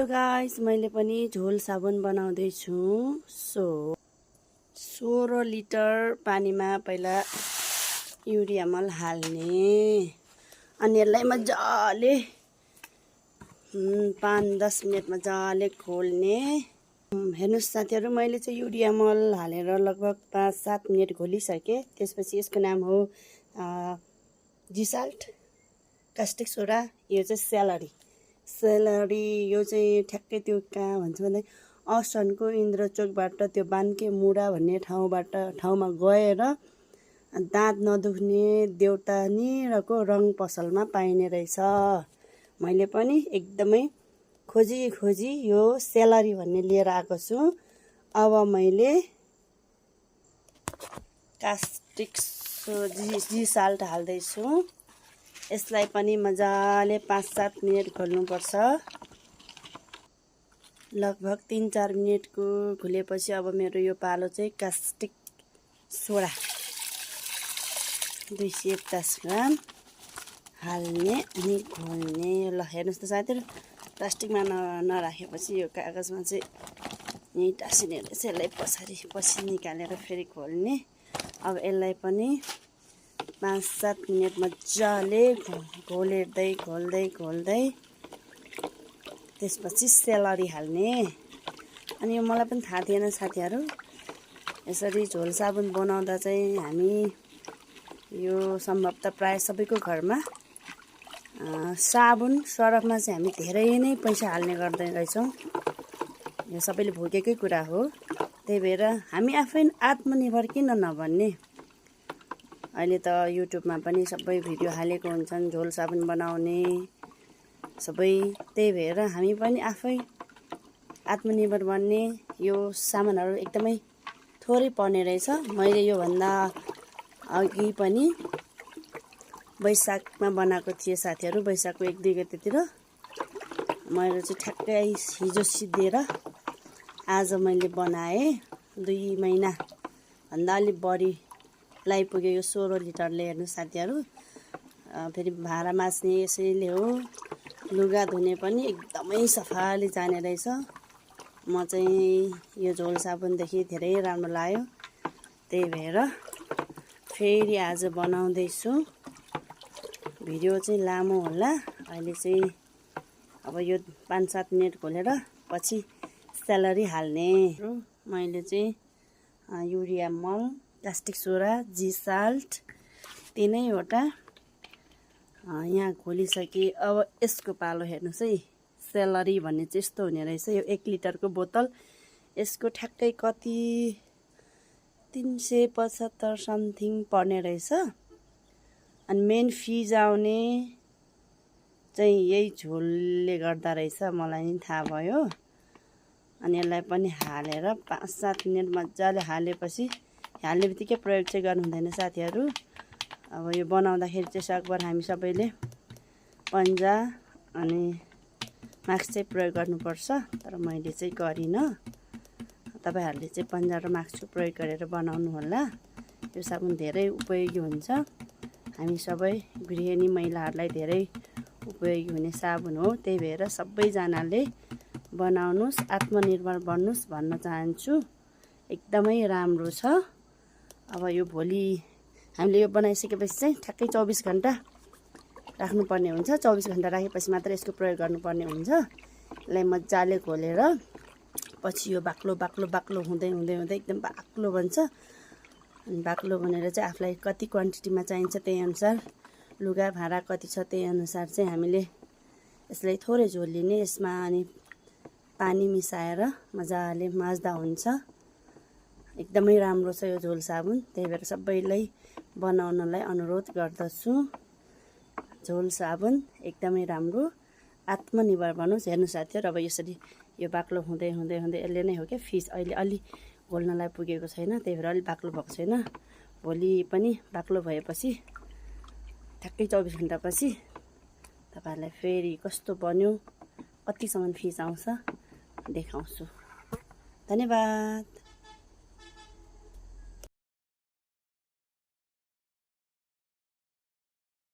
Hello guys, मैले पनि झोल साबुन बनाउँदै छु। 16 लिटर पानीमा पहिला युरिया मल हाल्ने अनि यसलाई मजाले 5-10 मिनेट मजाले घोल्ने। हेर्नुस् साथीहरु, मैले चाहिँ युरिया मल हालेर लगभग 5-7 मिनेट घोलिसके। त्यसपछि यसको नाम हो जिसाल्ट कास्टिक सोडा। यो चाहिँ सेलरी यो चाहिँ ठ्याक्कै त्यो कहाँ भन्छ भन्दा असनको इन्द्रचोकबाट त्यो बान्के मुडा भन्ने ठाउँमा गएर दाँत नदुख्ने देउता निरको रङ पसलमा पाइने रहेछ। मैले पनि एकदमै खोजी यो सेलरी भन्ने लिएर आएको छु। अब मैले कास्टिक जिसाल्ट हाल्दैछु। यसलाई पनि मजाले 5-7 मिनेट घोल्नुपर्छ। लगभग 3-4 मिनेटको घोलेपछि अब मेरो यो पालो चाहिँ कास्टिक सोडा 250 ग्राम हाल्ने अनि घोल्ने। ल हेर्नुहोस् त साथीहरु, प्लास्टिकमा नराखेपछि यो कागजमा चाहिँ यहीँ टाँसिने रहेछ। यसलाई पछि निकालेर फेरि घोल्ने। अब यसलाई पनि 5-7 मिनेट मजाले घोल्दै त्यसपछि सेलरी हाल्ने। अनि यो मलाई पनि थाहा थिएन साथीहरु, यसरी झोल साबुन बनाउँदा चाहिँ हामी यो सम्भवतः प्राय सबैको घरमा साबुन सरफमा चाहिँ हामी धेरै नै पैसा हाल्ने गर्दै रहेछौँ। यो सबैले भोगेकै कुरा हो। त्यही भएर हामी आफै आत्मनिर्भर किन नबन्ने। अहिले त युट्युबमा पनि सबै भिडियो हालेको हुन्छन् झोल साबुन बनाउने सबै। त्यही भएर हामी पनि आफै आत्मनिर्भर बन्ने। यो सामानहरू एकदमै थोरै पर्ने रहेछ। मैले यो भन्दा अघि पनि वैशाखमा बनाएको थिएँ साथीहरु। वैशाखको 1-2 गतेतिर मैले चाहिँ ठ्याक्कै हिजो सिद्धिएर आज मैले बनाएँ। 2 महिना भन्दा अलि बढी पुग्यो यो 16 लिटरले। हेर्नु साथीहरु, फेरि भाँडा माझ्ने यसैले हो। लुगा धुने पनि एकदमै सफाले जाने रहेछ। म चाहिँ यो झोल साबुनदेखि धेरै राम्रो लाग्यो। त्यही भएर फेरि आज बनाउँदैछु। भिडियो चाहिँ लामो होला। अहिले चाहिँ अब यो 5-7 मिनेट घोलेर पछि सेलरी हाल्ने। मैले चाहिँ युरिया मल, कास्टिक सोडा, जिसाल्ट तीनैवटा यहाँ घोलिसके। अब यसको पालो हेर्नुहोस् है। सेलरी भन्ने चाहिँ यस्तो हुने रहेछ। यो 1 लिटरको बोतल। यसको ठ्याक्कै कति 375 समथिङ पर्ने रहेछ। अनि मेन फिज आउने चाहिँ यही झोलले गर्दा रहेछ, मलाई नि थाहा भयो। अनि यसलाई पनि हालेर 5-7 मिनेट मजाले हाल्ने बित्तिकै प्रयोग चाहिँ गर्नु हुँदैन साथीहरु। अब यो बनाउँदाखेरि चाहिँ सकभर हामी सबैले पन्जा अनि मास्क चाहिँ प्रयोग गर्नुपर्छ। तर मैले चाहिँ गरिनँ। तपाईहरुले चाहिँ पन्जा र मास्क प्रयोग गरेर बनाउनु होला। यो साबुन धेरै उपयोगी हुन्छ। हामी सबै गृहिणी महिलाहरूलाई धेरै उपयोगी हुने साबुन हो। त्यही भएर सबैजनाले बनाउनुस्, आत्मनिर्भर बन्नुस् भन्न चाहन्छु। एकदमै राम्रो छ। अब यो भोलि हामीले यो बनाइसकेपछि चाहिँ ठ्याक्कै 24 घण्टा राख्नुपर्ने हुन्छ। 24 घण्टा राखेपछि मात्र यसको प्रयोग गर्नुपर्ने हुन्छ। यसलाई मजाले घोलेर पछि यो बाक्लो हुँदै एकदम बाक्लो बन्छ। अनि बाक्लो बनेर चाहिँ आफूलाई कति क्वान्टिटीमा चाहिन्छ त्यही अनुसार, लुगा भाँडा कति छ त्यही अनुसार चाहिँ हामीले यसलाई थोरै झोल लिने। यसमा अनि पानी मिसाएर मजाले माझ्दा हुन्छ। एकदमै राम्रो छ यो झोल साबुन। त्यही भएर सबैलाई बनाउनलाई अनुरोध गर्दछु। झोल साबुन एकदमै राम्रो। आत्मनिर्भर बन्नुस्। हेर्नु साथीहरु, अब यसरी यो बाक्लो हुँदै यसले नै हो क्या फिस। अहिले अलि घोल्नलाई पुगेको छैन, त्यही भएर अलि बाक्लो भएको छैन। भोलि पनि बाक्लो भएपछि ठ्याक्कै 24 घण्टा पछि तपाईहरुलाई फेरि कस्तो बन्यो, कतिसम्म फिस आउँछ देखाउँछु। धन्यवाद।